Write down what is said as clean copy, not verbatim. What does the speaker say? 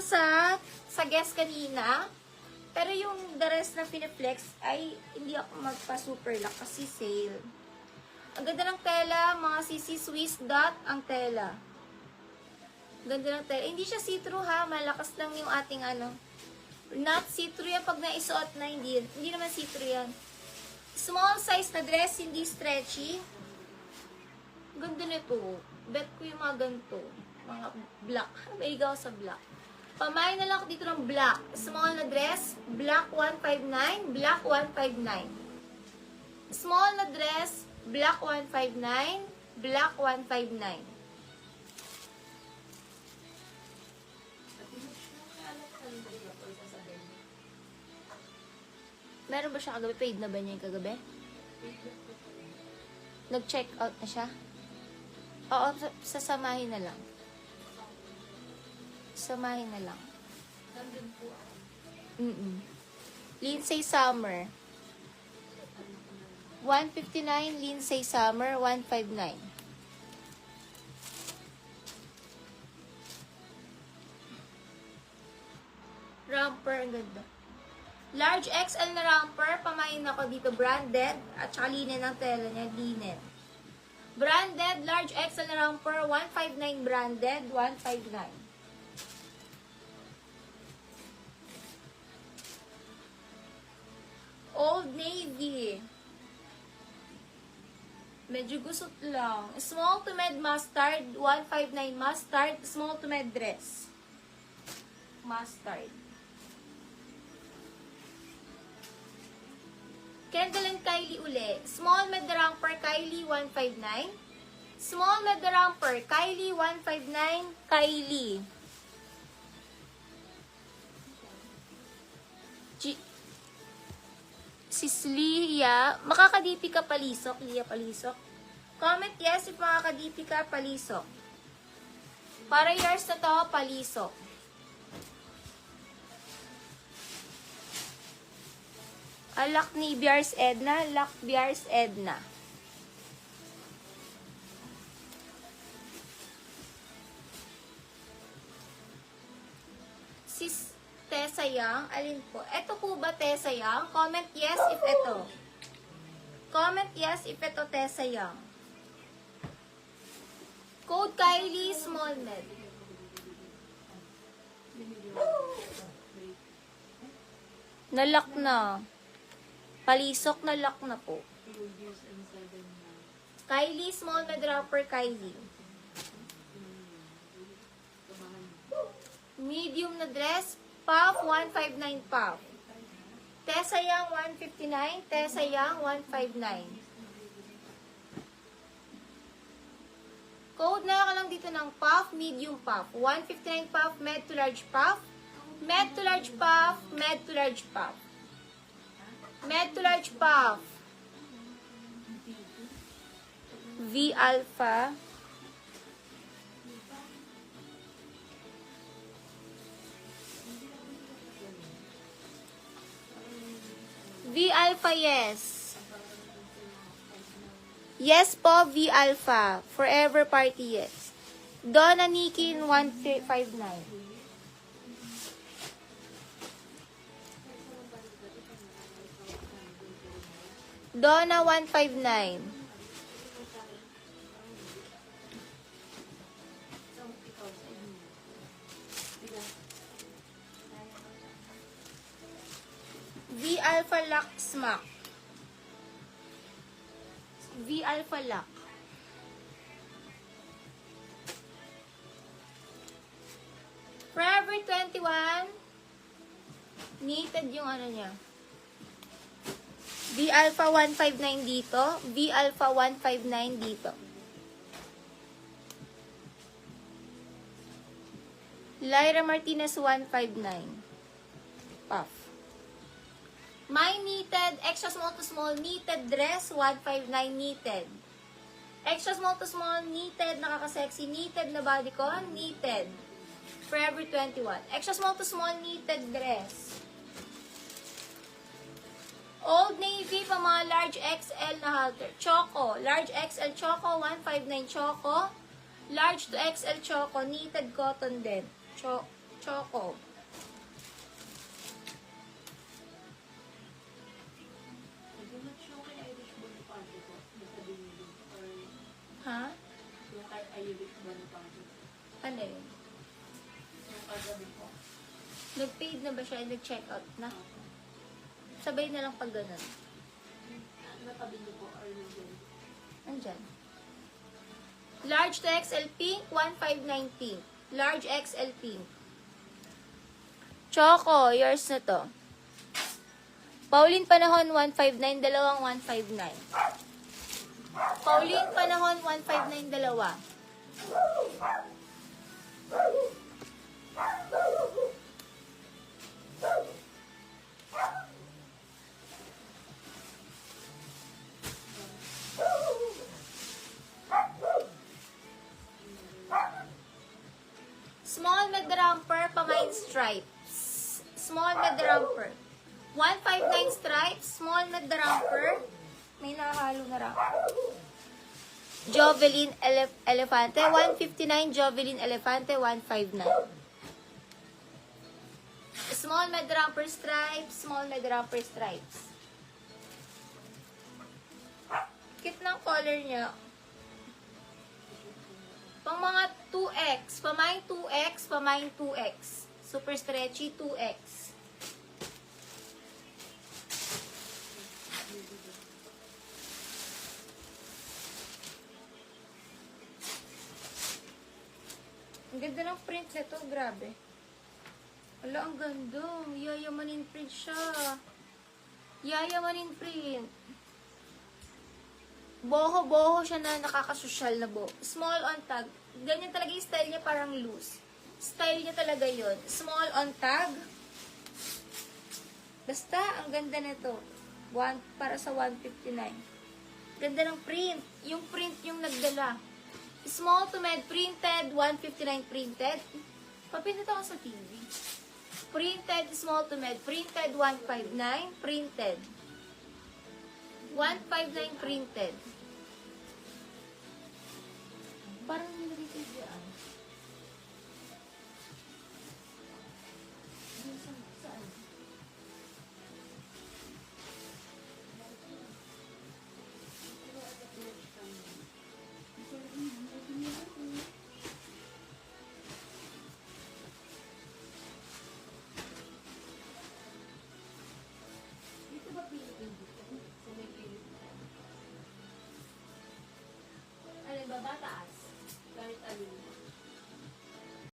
lang sa guest kanina. Pero yung the rest na piniflex ay hindi ako magpa-super lock kasi sale. Ang ganda ng tela, mga CC Swiss dot ang tela. Ganda ng tela. Hindi siya see-through ha, malakas lang yung ating ano. Not see-through yan pag naisuot na, hindi naman see-through yan. Small size na dress, hindi stretchy. Ganda nito. Bet ko yung mga ganito. Mga black. Maigaw sa black. Pamain na lang ako dito ng black. Small na dress, black 159, black 159. Small na dress, black 159, black 159. Meron ba siya kagabi? Paid na ba niya yung kagabi? Nag-check out na siya? Oo, sasamahin na lang. Samahin na lang. Lindsay Summer. 159 Lindsay Summer, 159. Romper, ang ganda. Large XL na romper, pamain ako dito, branded, at saka linen ang tela niya, linen. Branded, large XL na romper, 159 branded, 159. Old Navy. Medyo gusot lang. Small to med mustard, 159 mustard, small to med dress. Mustard. Kendall and Kylie uli. Small med romper, Kylie, 159. Small med romper, Kylie, 159, Kylie. Sis Lia, makakadipi ka palisok, Lia Palisok. Comment yes if makakadipi ka palisok. Para yours na to, palisok. Alak ni Biars Edna, Lak Biars Edna. Sis Tessa Yang, alin po? Ito po ba Tessa Yang? Comment yes if ito. Comment yes if ito Tessa Yang. Code Kylie Small Med. Nalock na. Palisok na lock na po. Kylie Small Med Wrapper Kylie. Medium na dress, Puff 159 Puff. Tessa Yang 159, Tessa Yang 159. Code na ako lang dito ng Puff, medium Puff. 159 Puff, med to large Puff. Med to large Puff, med to large Puff. Med to large Puff. V Alpha. V Alpha, yes. Yes po, V Alpha. Forever Party, yes. Donna Nikin, 159. Donna, 159. V Alpha Lock Smack. V Alpha Lock. Forever 21. Knitted yung ano niya. V Alpha 159 dito. V Alpha 159 dito. Lyra Martinez 159. Puff. My knitted, extra small to small knitted dress, 159 knitted. Extra small to small knitted, nakaka-sexy, knitted na bodycon, knitted. Forever 21. Extra small to small knitted dress. Old Navy pa mga large XL na halter. Choco, large XL Choco, 159 Choco. Large to XL Choco, knitted cotton din. Choco. Ha? Yung kay Irish ba ng pangit? Ano yun? Yung kagabi ko. Nag-paid na ba siya? Nag-check out na? Sabay na lang pag ganun. Napabili ko or yung Andyan. Large to XL pink, 1,519. Large XL pink. Choco, yours na to. Pauline Panahon, 159. Dalawang 159. Pauline Panahon, 159. Dalawa. Small mid romper, pamain stripes. Small mid romper. 159 stripes, small mid romper. May nakahalo na romper. Jovelin Elefante, 159. Jovelin Elefante, 159. Small mid romper stripes, small mid romper stripes. Cute ng color niya. Pang mga 2X, pamain 2X, pamain 2X. Super stretchy 2X. Ang ganda ng print nito, grabe. Wala, ang ganda. Yayamanin print siya. Yayamanin print. Boho-boho siya na nakakasosyal na boho. Small on tag. Ganyan talaga yung style niya, parang loose. Style niya talaga yon. Small on tag. Basta, ang ganda nito. Para sa 159. Ganda ng print. Yung print yung nagdala. Small to med printed, 159 printed. Papindot ako sa TV. Printed, small to med printed, 159 printed. 159 printed. Parang nilagay ko dyan.